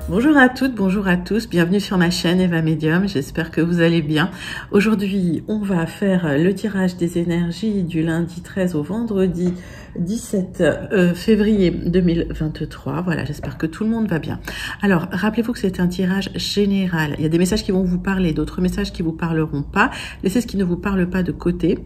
Bonjour à toutes, bonjour à tous, bienvenue sur ma chaîne Eva Medium, j'espère que vous allez bien. Aujourd'hui, on va faire le tirage des énergies du lundi 13 au vendredi 17 février 2023. Voilà, j'espère que tout le monde va bien. Alors, rappelez-vous que c'est un tirage général. Il y a des messages qui vont vous parler, d'autres messages qui vous parleront pas. Laissez ce qui ne vous parle pas de côté.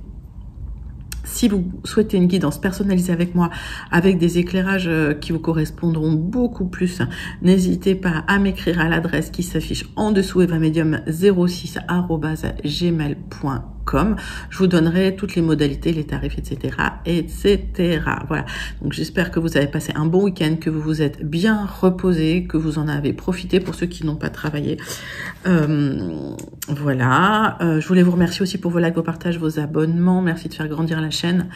Si vous souhaitez une guidance personnalisée avec moi, avec des éclairages qui vous correspondront beaucoup plus, n'hésitez pas à m'écrire à l'adresse qui s'affiche en dessous, evamedium06@gmail.com. Je vous donnerai toutes les modalités, les tarifs, etc., etc. Voilà. Donc j'espère que vous avez passé un bon week-end, que vous vous êtes bien reposé, que vous en avez profité pour ceux qui n'ont pas travaillé. Voilà. Je voulais vous remercier aussi pour vos likes, vos partages, vos abonnements. Merci de faire grandir la chaîne.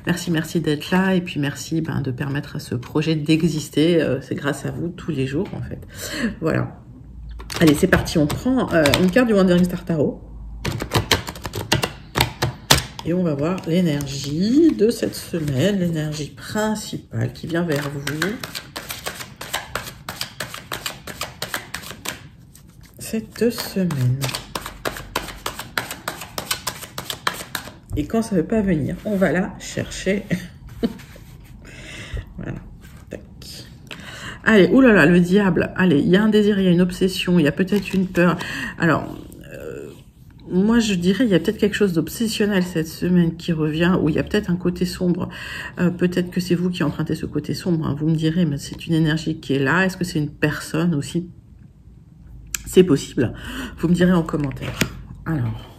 Merci d'être là. Et puis merci de permettre à ce projet d'exister. C'est grâce à vous tous les jours, en fait. Voilà. Allez, c'est parti. On prend une carte du Wandering Star Tarot. Et on va voir l'énergie de cette semaine, l'énergie principale qui vient vers vous. Cette semaine. Et quand ça ne veut pas venir, on va la chercher. Voilà. Tac. Allez, oulala, le diable. Allez, il y a un désir, il y a une obsession, il y a peut-être une peur. Alors, moi, je dirais, il y a peut-être quelque chose d'obsessionnel cette semaine qui revient, où il y a peut-être un côté sombre. Peut-être que c'est vous qui empruntez ce côté sombre. Hein. Vous me direz, mais c'est une énergie qui est là. Est-ce que c'est une personne aussi? C'est possible. Vous me direz en commentaire. Alors,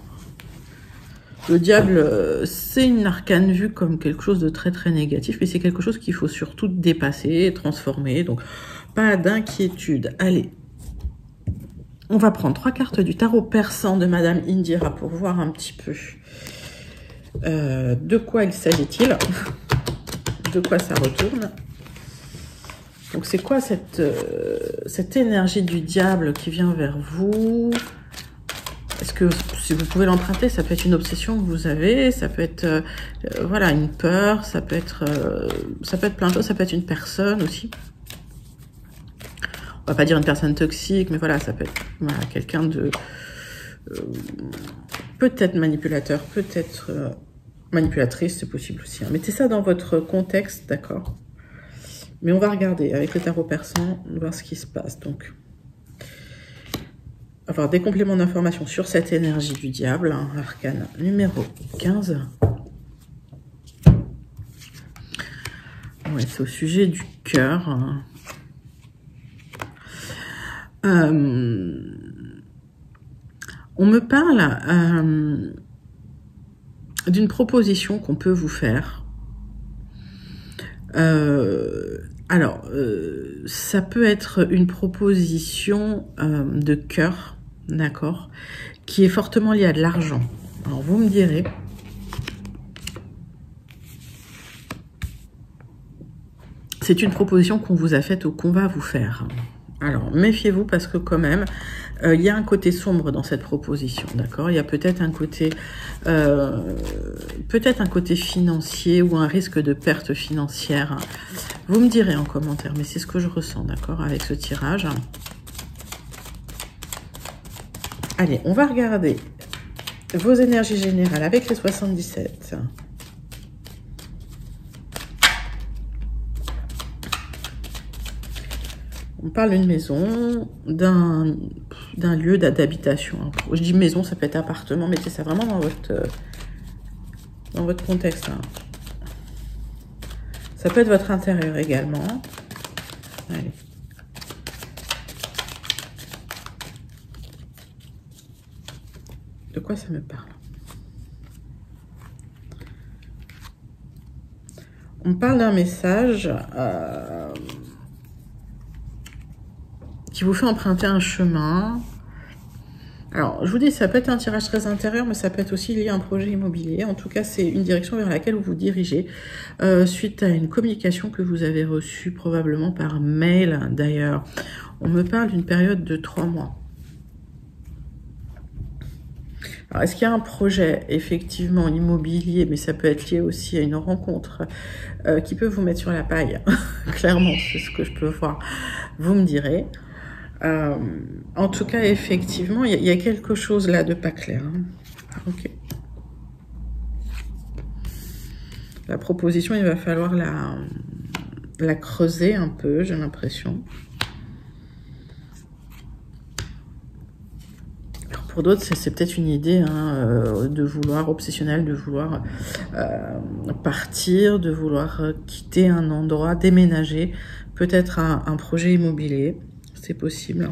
le diable, c'est une arcane vue comme quelque chose de très très négatif, mais c'est quelque chose qu'il faut surtout dépasser, transformer. Donc, pas d'inquiétude. Allez. On va prendre 3 cartes du tarot persan de Madame Indira pour voir un petit peu de quoi il s'agit-il, de quoi ça retourne. Donc c'est quoi cette énergie du diable qui vient vers vous? Est-ce que si vous pouvez l'emprunter, ça peut être une obsession que vous avez, ça peut être voilà, une peur, ça peut être plein de choses, ça peut être une personne aussi. On va pas dire une personne toxique, mais voilà, ça peut être voilà, quelqu'un de peut-être manipulateur, peut-être manipulatrice, c'est possible aussi. Hein. Mettez ça dans votre contexte, d'accord? Mais on va regarder avec le tarot persan, voir ce qui se passe. Donc, avoir des compléments d'information sur cette énergie du diable, hein, arcane numéro 15. Ouais, c'est au sujet du cœur. Hein. On me parle d'une proposition qu'on peut vous faire. Alors, ça peut être une proposition de cœur, d'accord, qui est fortement liée à de l'argent. Alors, vous me direz. C'est une proposition qu'on vous a faite ou qu'on va vous faire. Alors, méfiez-vous parce que quand même, il y a un côté sombre dans cette proposition, d'accord? Il y a peut-être un côté financier ou un risque de perte financière. Vous me direz en commentaire, mais c'est ce que je ressens, d'accord, avec ce tirage. Allez, on va regarder vos énergies générales avec les 77. On parle d'une maison, d'un lieu d'habitation. Je dis maison, ça peut être appartement, mettez ça vraiment dans votre contexte. Hein. Ça peut être votre intérieur également. Allez. De quoi ça me parle? On parle d'un message qui vous fait emprunter un chemin. Alors, je vous dis, ça peut être un tirage très intérieur, mais ça peut être aussi lié à un projet immobilier. En tout cas, c'est une direction vers laquelle vous vous dirigez suite à une communication que vous avez reçue probablement par mail. D'ailleurs, on me parle d'une période de 3 mois. Alors, est-ce qu'il y a un projet, effectivement, immobilier, mais ça peut être lié aussi à une rencontre qui peut vous mettre sur la paille. Clairement, c'est ce que je peux voir. Vous me direz. En tout cas, effectivement, il y a quelque chose là de pas clair. Hein. Ok. La proposition, il va falloir la creuser un peu, j'ai l'impression. Pour d'autres, c'est peut-être une idée hein, de vouloir, obsessionnelle, de vouloir partir, de vouloir quitter un endroit, déménager, peut-être un projet immobilier, c'est possible.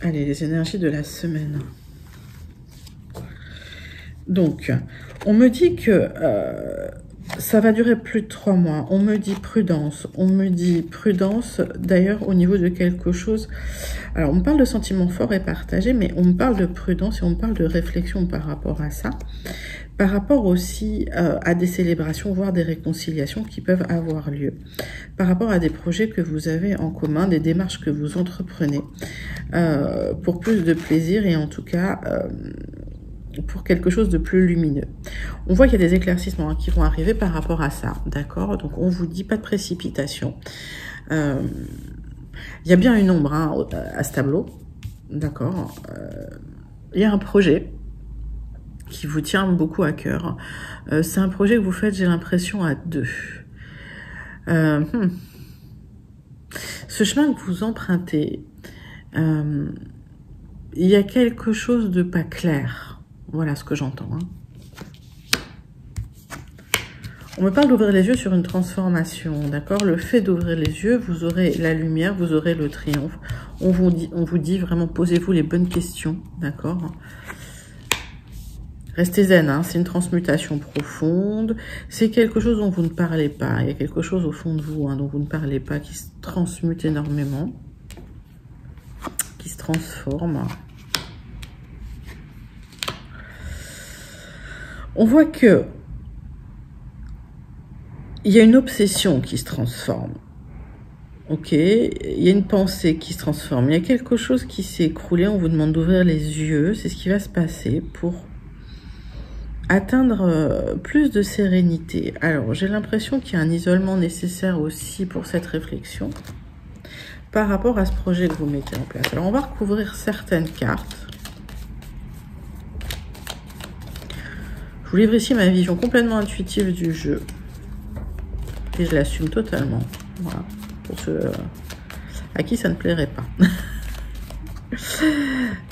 Allez, les énergies de la semaine. Donc, on me dit que ça va durer plus de 3 mois. On me dit prudence. On me dit prudence, d'ailleurs, au niveau de quelque chose. Alors, on me parle de sentiments forts et partagés, mais on me parle de prudence et on me parle de réflexion par rapport à ça. Par rapport aussi à des célébrations, voire des réconciliations qui peuvent avoir lieu. Par rapport à des projets que vous avez en commun, des démarches que vous entreprenez. Pour plus de plaisir et en tout cas... pour quelque chose de plus lumineux. On voit qu'il y a des éclaircissements hein, qui vont arriver par rapport à ça, d'accord? Donc on vous dit pas de précipitation. Il y a bien une ombre hein, à ce tableau, d'accord? Il y a un projet qui vous tient beaucoup à cœur. C'est un projet que vous faites, j'ai l'impression, à 2. Ce chemin que vous empruntez, il y a quelque chose de pas clair. Voilà ce que j'entends. Hein. On me parle d'ouvrir les yeux sur une transformation, d'accord? Le fait d'ouvrir les yeux, vous aurez la lumière, vous aurez le triomphe. On vous dit vraiment, posez-vous les bonnes questions, d'accord? Restez zen, hein, c'est une transmutation profonde. C'est quelque chose dont vous ne parlez pas. Il y a quelque chose au fond de vous hein, dont vous ne parlez pas, qui se transmute énormément, qui se transforme. On voit que il y a une obsession qui se transforme. Ok, il y a une pensée qui se transforme. Il y a quelque chose qui s'est écroulé. On vous demande d'ouvrir les yeux. C'est ce qui va se passer pour atteindre plus de sérénité. Alors, j'ai l'impression qu'il y a un isolement nécessaire aussi pour cette réflexion par rapport à ce projet que vous mettez en place. Alors, on va recouvrir certaines cartes. Je vous livre ici ma vision complètement intuitive du jeu. Et je l'assume totalement. Voilà. Pour ceux à qui ça ne plairait pas.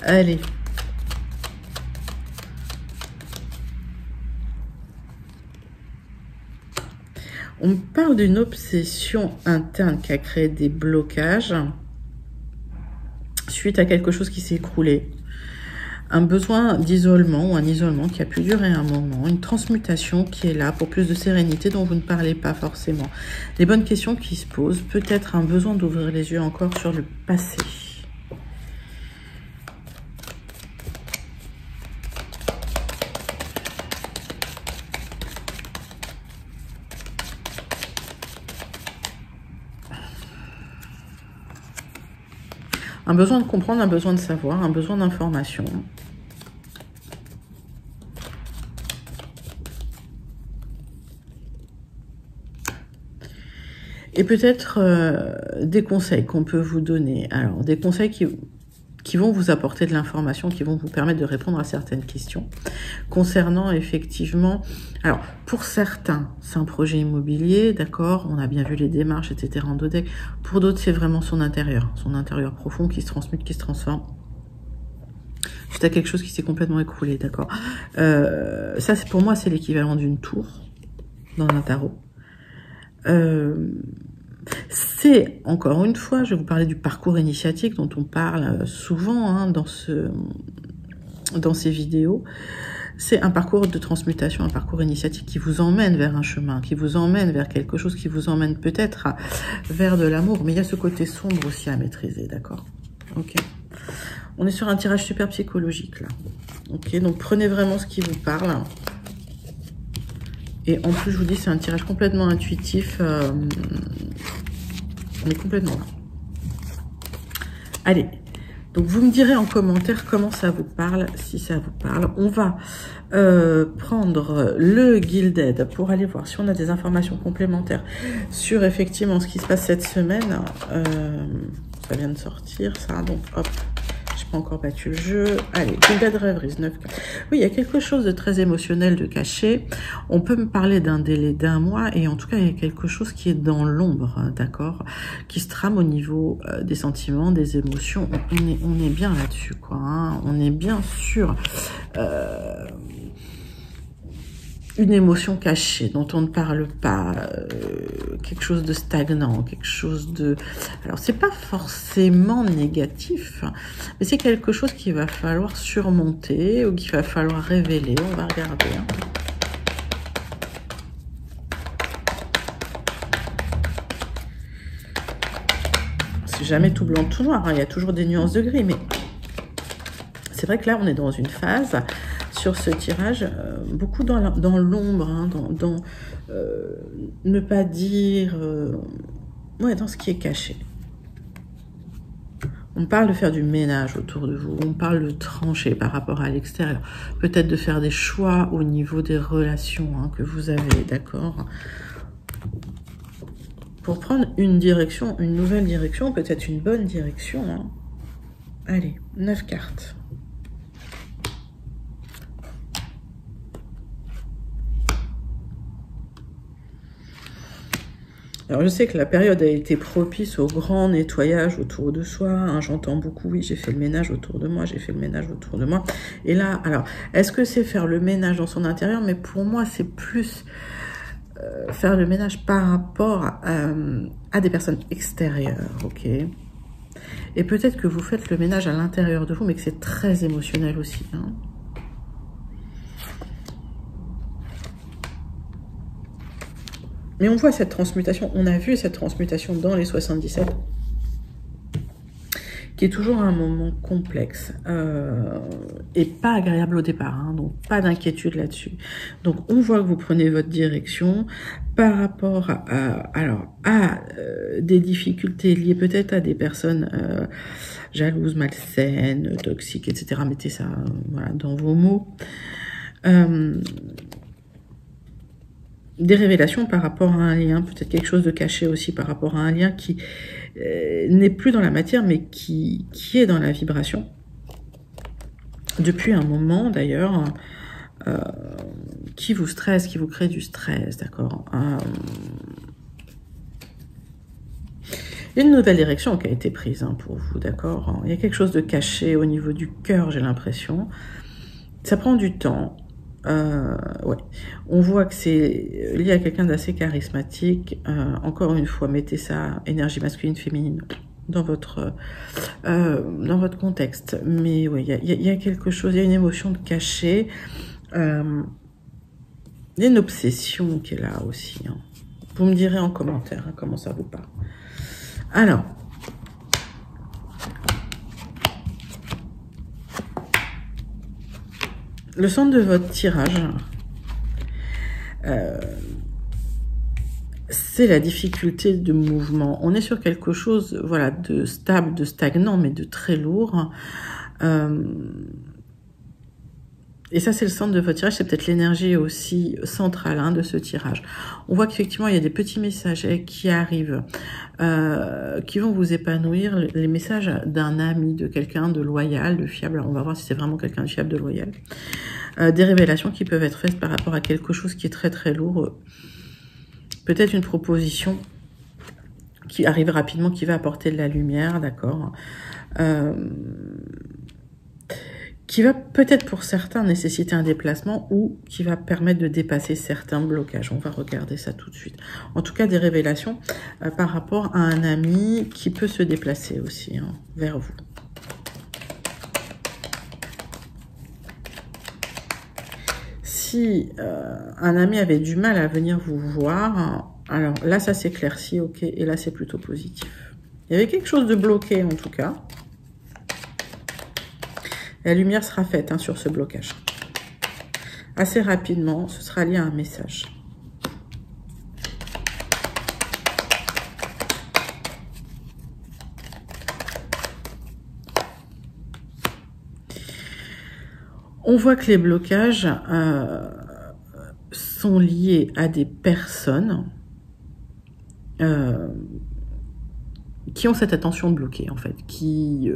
Allez. On me parle d'une obsession interne qui a créé des blocages suite à quelque chose qui s'est écroulé. Un besoin d'isolement ou un isolement qui a pu durer un moment, une transmutation qui est là pour plus de sérénité dont vous ne parlez pas forcément. Des bonnes questions qui se posent, peut-être un besoin d'ouvrir les yeux encore sur le passé. Un besoin de comprendre, un besoin de savoir, un besoin d'information. Et peut-être des conseils qu'on peut vous donner. Alors, des conseils qui vont vous apporter de l'information, qui vont vous permettre de répondre à certaines questions. Concernant effectivement... Alors, pour certains, c'est un projet immobilier, d'accord? On a bien vu les démarches, etc. en dodec. Pour d'autres, c'est vraiment son intérieur profond qui se transmute, qui se transforme. Suite à quelque chose qui s'est complètement écroulé, d'accord? Ça, pour moi, c'est l'équivalent d'une tour dans un tarot. C'est, encore une fois, je vais vous parler du parcours initiatique dont on parle souvent hein, dans ces vidéos. C'est un parcours de transmutation, un parcours initiatique qui vous emmène vers un chemin, qui vous emmène vers quelque chose, qui vous emmène peut-être vers de l'amour. Mais il y a ce côté sombre aussi à maîtriser, d'accord? Ok. On est sur un tirage super psychologique, là. Ok, donc prenez vraiment ce qui vous parle. Et en plus, je vous dis, c'est un tirage complètement intuitif. On est complètement là. Allez, Donc, vous me direz en commentaire comment ça vous parle, si ça vous parle. On va prendre le Gilded pour aller voir si on a des informations complémentaires sur effectivement ce qui se passe cette semaine. Ça vient de sortir, ça. Donc, hop. Pas encore battu le jeu. Allez, Gilded Reveries 9. Oui, il y a quelque chose de très émotionnel, de caché. On peut me parler d'un délai d'1 mois et en tout cas, il y a quelque chose qui est dans l'ombre, hein, d'accord, qui se trame au niveau des sentiments, des émotions. On est bien là-dessus, quoi. Hein. On est bien sûr une émotion cachée dont on ne parle pas, quelque chose de stagnant, quelque chose de... Alors, c'est pas forcément négatif, mais c'est quelque chose qu'il va falloir surmonter ou qu'il va falloir révéler. On va regarder. Hein. C'est jamais tout blanc, tout noir. Hein. Il y a toujours des nuances de gris, mais c'est vrai que là, on est dans une phase... sur ce tirage, beaucoup dans l'ombre, hein, dans ne pas dire, ouais, dans ce qui est caché. On parle de faire du ménage autour de vous, on parle de trancher par rapport à l'extérieur, peut-être de faire des choix au niveau des relations hein, que vous avez, d'accord, pour prendre une direction, une nouvelle direction, peut-être une bonne direction. Hein. Allez, 9 cartes. Alors, je sais que la période a été propice au grand nettoyage autour de soi. Hein, j'entends beaucoup, oui, j'ai fait le ménage autour de moi, j'ai fait le ménage autour de moi. Et là, alors, est-ce que c'est faire le ménage dans son intérieur? Mais pour moi, c'est plus faire le ménage par rapport à des personnes extérieures, ok? Et peut-être que vous faites le ménage à l'intérieur de vous, mais que c'est très émotionnel aussi, hein. Mais on voit cette transmutation, on a vu cette transmutation dans les 77, qui est toujours un moment complexe et pas agréable au départ, hein, donc pas d'inquiétude là-dessus. Donc on voit que vous prenez votre direction par rapport à des difficultés liées peut-être à des personnes jalouses, malsaines, toxiques, etc. Mettez ça voilà, dans vos mots. Des révélations par rapport à un lien, peut-être quelque chose de caché aussi par rapport à un lien qui n'est plus dans la matière, mais qui est dans la vibration. Depuis un moment, d'ailleurs, qui vous stresse, qui vous crée du stress, d'accord. Une nouvelle direction qui a été prise hein, pour vous, d'accord. Il y a quelque chose de caché au niveau du cœur, j'ai l'impression. Ça prend du temps. Ouais. On voit que c'est lié à quelqu'un d'assez charismatique. Encore une fois, mettez ça, énergie masculine, féminine, dans votre contexte. Mais oui, il y a quelque chose, il y a une émotion de cachet. Il y a une obsession qui est là aussi. Hein. Vous me direz en commentaire hein, comment ça vous parle. Alors, le centre de votre tirage, c'est la difficulté de mouvement. On est sur quelque chose, voilà, de stable, de stagnant, mais de très lourd. Et ça, c'est le centre de votre tirage. C'est peut-être l'énergie aussi centrale hein, de ce tirage. On voit qu'effectivement, il y a des petits messages qui arrivent, qui vont vous épanouir. Les messages d'un ami, de quelqu'un de loyal, de fiable. Alors, on va voir si c'est vraiment quelqu'un de fiable, de loyal. Des révélations qui peuvent être faites par rapport à quelque chose qui est très très lourd. Peut-être une proposition qui arrive rapidement, qui va apporter de la lumière, d'accord, qui va peut-être pour certains nécessiter un déplacement ou qui va permettre de dépasser certains blocages. On va regarder ça tout de suite. En tout cas, des révélations par rapport à un ami qui peut se déplacer aussi hein, vers vous. Si un ami avait du mal à venir vous voir, alors là, ça s'éclaircit, ok, et là, c'est plutôt positif. Il y avait quelque chose de bloqué, en tout cas. La lumière sera faite hein, sur ce blocage. Assez rapidement, ce sera lié à un message. On voit que les blocages sont liés à des personnes qui ont cette attention bloquée, en fait, qui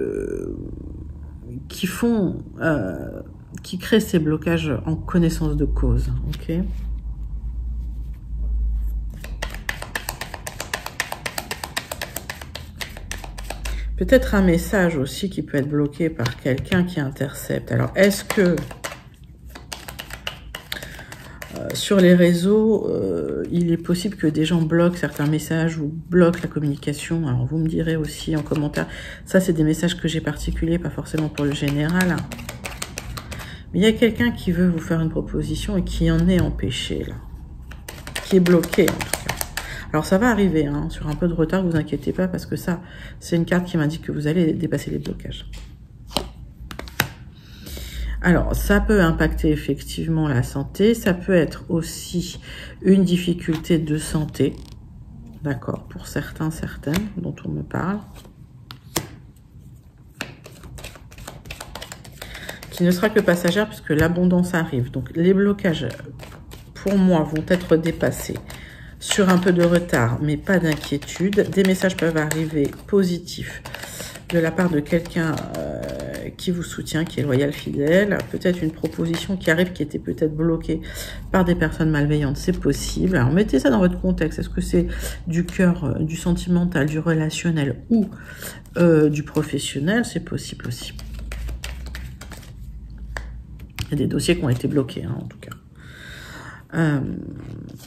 créent ces blocages en connaissance de cause, ok? Peut-être un message aussi qui peut être bloqué par quelqu'un qui intercepte. Alors, est-ce que sur les réseaux, il est possible que des gens bloquent certains messages ou bloquent la communication? Alors, vous me direz aussi en commentaire. Ça, c'est des messages que j'ai particuliers, pas forcément pour le général. Mais il y a quelqu'un qui veut vous faire une proposition et qui en est empêché, là. Qui est bloqué, en tout cas. Alors, ça va arriver, hein, sur un peu de retard, vous inquiétez pas, parce que ça, c'est une carte qui m'indique que vous allez dépasser les blocages. Alors, ça peut impacter effectivement la santé, ça peut être aussi une difficulté de santé, d'accord, pour certains, certaines dont on me parle, qui ne sera que passagère puisque l'abondance arrive. Donc, les blocages, pour moi, vont être dépassés sur un peu de retard, mais pas d'inquiétude. Des messages peuvent arriver positifs de la part de quelqu'un qui vous soutient, qui est loyal, fidèle. Peut-être une proposition qui arrive qui était peut-être bloquée par des personnes malveillantes, c'est possible. Alors mettez ça dans votre contexte. Est-ce que c'est du cœur, du sentimental, du relationnel ou du professionnel? C'est possible aussi. Il y a des dossiers qui ont été bloqués, hein, en tout cas.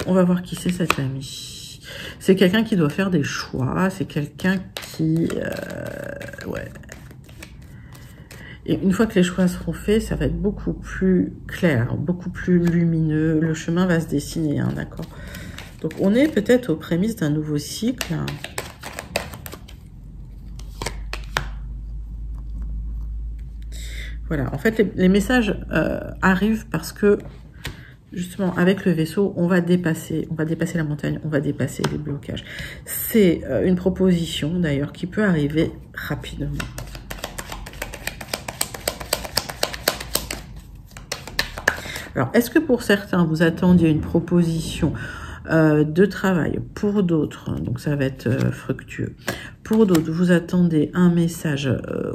On va voir qui c'est cet ami. C'est quelqu'un qui doit faire des choix. C'est quelqu'un qui... ouais. Et une fois que les choix seront faits, ça va être beaucoup plus clair, beaucoup plus lumineux. Le chemin va se dessiner, hein, d'accord? Donc, on est peut-être aux prémices d'un nouveau cycle. Voilà. En fait, les messages arrivent parce que justement, avec le vaisseau, on va dépasser la montagne, on va dépasser les blocages. C'est une proposition, d'ailleurs, qui peut arriver rapidement. Alors, est-ce que pour certains, vous attendiez une proposition de travail? Pour d'autres, donc ça va être fructueux. Pour d'autres, vous attendez un message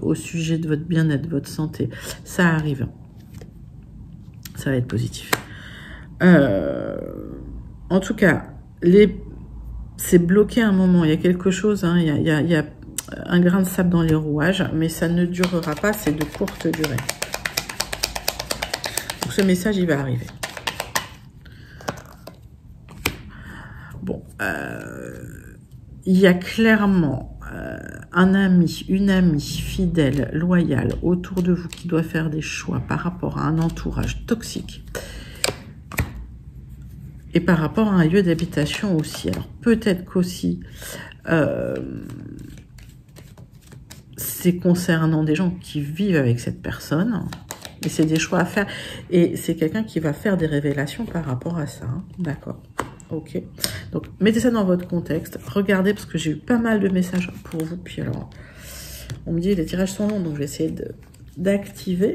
au sujet de votre bien-être, de votre santé. Ça arrive. Ça va être positif. En tout cas, c'est bloqué un moment. Il y a quelque chose, hein, il y a un grain de sable dans les rouages, mais ça ne durera pas, c'est de courte durée. Donc ce message, il va arriver. Bon, il y a clairement un ami, une amie fidèle, loyale autour de vous qui doit faire des choix par rapport à un entourage toxique. Et par rapport à un lieu d'habitation aussi. Alors peut-être qu'aussi, c'est concernant des gens qui vivent avec cette personne. Et c'est des choix à faire. Et c'est quelqu'un qui va faire des révélations par rapport à ça. Hein. D'accord. Ok. Donc mettez ça dans votre contexte. Regardez parce que j'ai eu pas mal de messages pour vous. Puis alors, on me dit les tirages sont longs. Donc je vais essayer d'activer.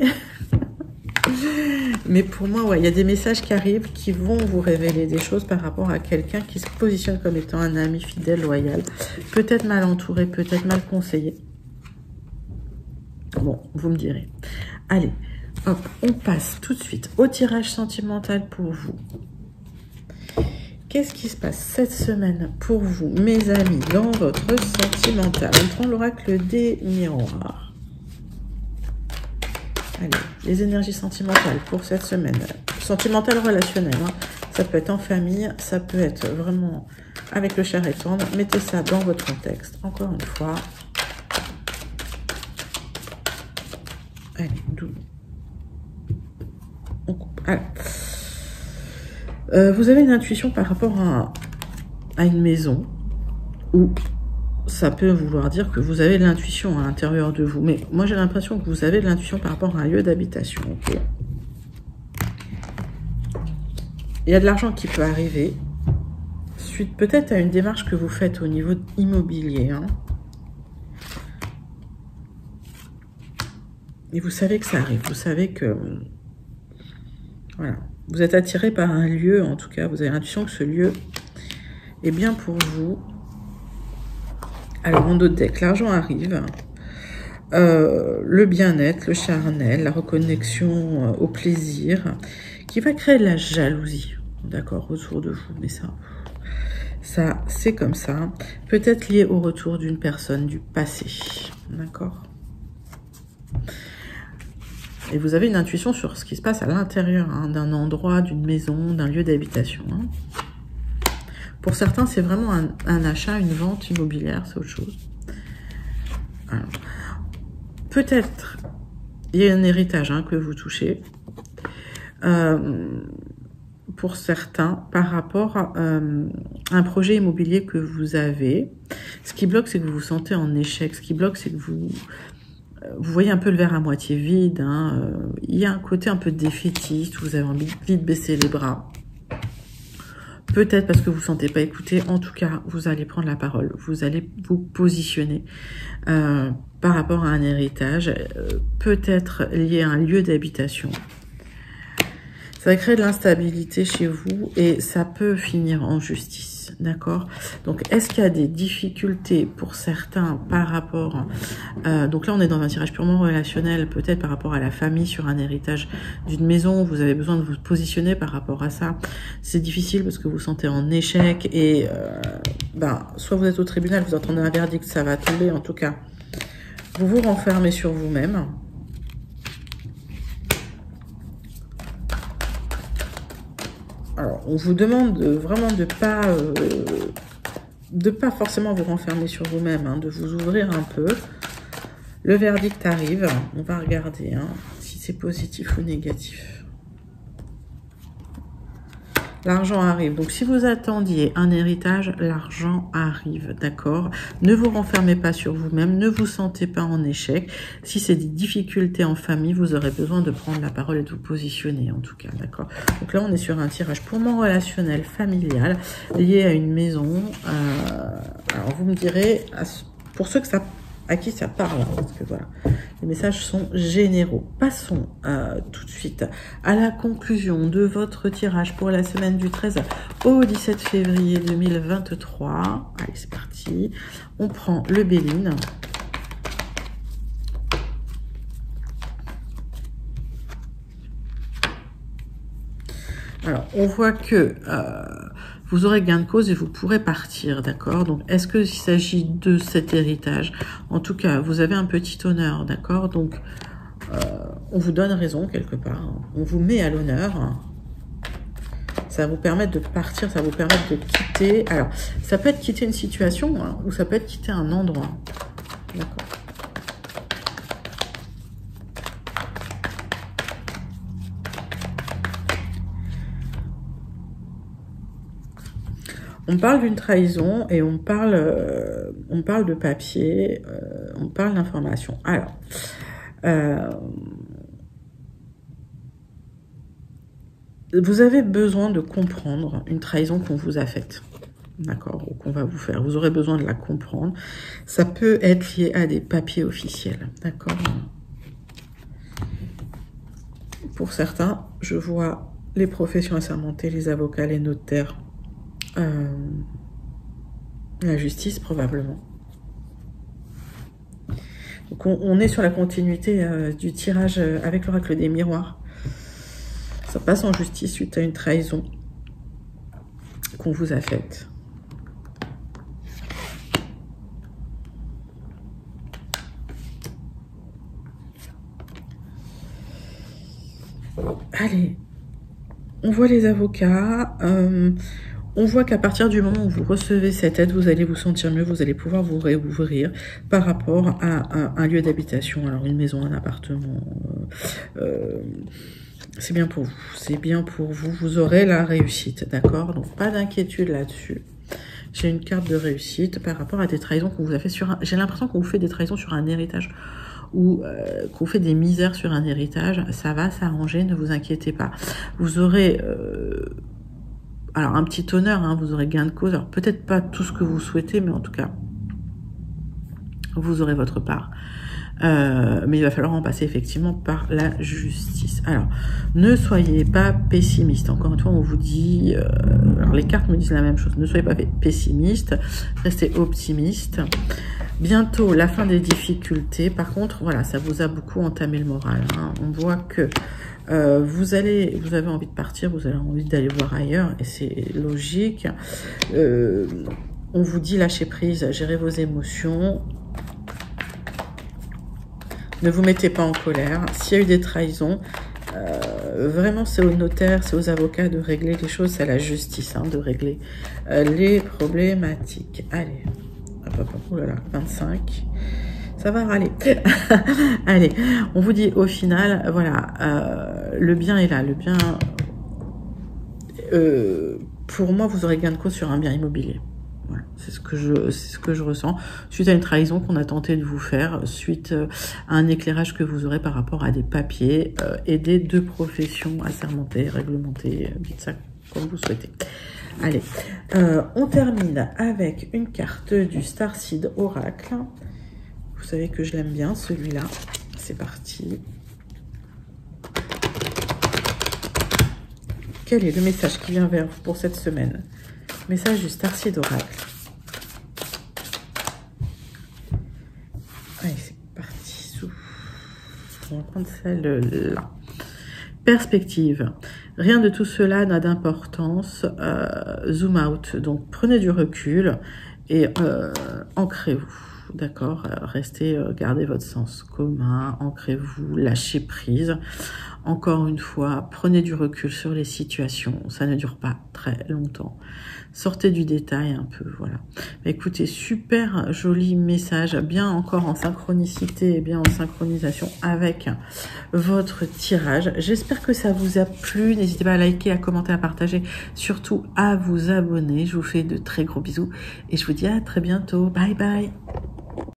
Mais pour moi, ouais, il y a des messages qui arrivent qui vont vous révéler des choses par rapport à quelqu'un qui se positionne comme étant un ami fidèle, loyal. Peut-être mal entouré, peut-être mal conseillé. Bon, vous me direz. Allez, hop, on passe tout de suite au tirage sentimental pour vous. Qu'est-ce qui se passe cette semaine pour vous, mes amis, dans votre sentimental? On prend l'oracle des miroirs. Allez, les énergies sentimentales pour cette semaine. Sentimentale relationnelle, hein. Ça peut être en famille, ça peut être vraiment avec le cher et tendre. Mettez ça dans votre contexte, encore une fois. Allez, d'où on coupe. Allez. Vous avez une intuition par rapport à une maison où ça peut vouloir dire que vous avez de l'intuition à l'intérieur de vous. Mais moi, j'ai l'impression que vous avez de l'intuition par rapport à un lieu d'habitation. Okay. Il y a de l'argent qui peut arriver suite peut-être à une démarche que vous faites au niveau immobilier. Hein. Et vous savez que ça arrive. Vous savez que Voilà. Vous êtes attiré par un lieu, en tout cas. Vous avez l'intuition que ce lieu est bien pour vous. Alors, en d'autres decks, l'argent arrive. Le bien-être, le charnel, la reconnexion au plaisir, qui va créer de la jalousie, d'accord, autour de vous. Mais ça c'est comme ça. Peut-être lié au retour d'une personne du passé, d'accord. Et vous avez une intuition sur ce qui se passe à l'intérieur d'un endroit, d'une maison, d'un lieu d'habitation. Pour certains, c'est vraiment un achat, une vente immobilière, c'est autre chose. Alors, peut-être, il y a un héritage que vous touchez. Pour certains, par rapport à un projet immobilier que vous avez. Ce qui bloque, c'est que vous vous sentez en échec. Ce qui bloque, c'est que vous voyez un peu le verre à moitié vide. Il y a un côté un peu défaitiste. Vous avez envie de baisser les bras. Peut-être parce que vous ne vous sentez pas écouté. En tout cas, vous allez prendre la parole. Vous allez vous positionner par rapport à un héritage, peut-être lié à un lieu d'habitation. Ça va créer de l'instabilité chez vous et ça peut finir en justice, d'accord? Donc, est-ce qu'il y a des difficultés pour certains par rapport... donc là, on est dans un tirage purement relationnel, peut-être par rapport à la famille, sur un héritage d'une maison. Vous avez besoin de vous positionner par rapport à ça. C'est difficile parce que vous vous sentez en échec et soit vous êtes au tribunal, vous attendez un verdict, ça va tomber en tout cas. Vous vous renfermez sur vous-même. Alors, on vous demande vraiment de pas forcément vous renfermer sur vous-même, de vous ouvrir un peu. Le verdict arrive. On va regarder si c'est positif ou négatif. L'argent arrive. Donc, si vous attendiez un héritage, l'argent arrive, d'accord? Ne vous renfermez pas sur vous-même, ne vous sentez pas en échec. Si c'est des difficultés en famille, vous aurez besoin de prendre la parole et de vous positionner, en tout cas, d'accord? Donc là, on est sur un tirage purement relationnel, familial, lié à une maison. Alors, vous me direz, pour ceux à qui ça parle, parce que voilà, les messages sont généraux. Passons tout de suite à la conclusion de votre tirage pour la semaine du 13 au 17 février 2023. Allez, c'est parti. On prend le Béline. Alors, on voit que vous aurez gain de cause et vous pourrez partir, d'accord? Donc, est-ce qu'il s'agit de cet héritage? En tout cas, vous avez un petit honneur, d'accord? Donc, on vous donne raison quelque part. On vous met à l'honneur. Ça va vous permettre de partir, ça va vous permettre de quitter. Alors, ça peut être quitter une situation ou ça peut être quitter un endroit. D'accord. On parle d'une trahison et on parle de papier, on parle d'information. Alors, vous avez besoin de comprendre une trahison qu'on vous a faite, d'accord, ou qu'on va vous faire. Vous aurez besoin de la comprendre. Ça peut être lié à des papiers officiels, d'accord. Pour certains, je vois les professions assermentées, les avocats, les notaires, la justice probablement. Donc on est sur la continuité du tirage avec l'oracle des miroirs. Ça passe en justice suite à une trahison qu'on vous a faite. Allez, on voit les avocats. On voit qu'à partir du moment où vous recevez cette aide, vous allez vous sentir mieux, vous allez pouvoir vous réouvrir par rapport à un lieu d'habitation, alors une maison, un appartement. C'est bien pour vous, c'est bien pour vous, vous aurez la réussite, d'accord? Donc pas d'inquiétude là-dessus. J'ai une carte de réussite par rapport à des trahisons qu'on vous a fait sur un... J'ai l'impression qu'on vous fait des trahisons sur un héritage ou qu'on fait des misères sur un héritage. Ça va s'arranger, ne vous inquiétez pas. Vous aurez... alors, un petit honneur, vous aurez gain de cause. Alors, peut-être pas tout ce que vous souhaitez, mais en tout cas, vous aurez votre part. mais il va falloir en passer effectivement par la justice. Alors, ne soyez pas pessimiste. Encore une fois, on vous dit, alors les cartes me disent la même chose, ne soyez pas pessimiste, restez optimiste. Bientôt la fin des difficultés. Par contre, voilà, ça vous a beaucoup entamé le moral, hein. On voit que vous avez envie de partir, vous avez envie d'aller voir ailleurs, et c'est logique. On vous dit lâcher prise, gérez vos émotions. Ne vous mettez pas en colère. S'il y a eu des trahisons, vraiment c'est aux notaires, c'est aux avocats de régler les choses, c'est à la justice, hein, de régler les problématiques. Allez, hop, hop, oh là là, 25. Ça va râler. Allez, on vous dit au final, voilà, le bien est là. Le bien, pour moi, vous aurez gain de cause sur un bien immobilier. Voilà, c'est ce que je ressens. Suite à une trahison qu'on a tenté de vous faire, suite à un éclairage que vous aurez par rapport à des papiers et des deux professions assermentées, réglementées, dites ça comme vous souhaitez. Allez, on termine avec une carte du Starseed Oracle. Vous savez que je l'aime bien, celui-là. C'est parti. Quel est le message qui vient vers vous pour cette semaine? Message du Starseed Oracle. Allez, c'est parti. On va prendre celle-là. Perspective. Rien de tout cela n'a d'importance. Zoom out. Donc, prenez du recul et ancrez-vous. D'accord, restez, gardez votre sens commun, ancrez-vous, lâchez prise. Encore une fois, prenez du recul sur les situations, ça ne dure pas très longtemps. Sortez du détail un peu, voilà. Écoutez, super joli message, bien encore en synchronicité et bien en synchronisation avec votre tirage. J'espère que ça vous a plu. N'hésitez pas à liker, à commenter, à partager, surtout à vous abonner. Je vous fais de très gros bisous et je vous dis à très bientôt. Bye bye.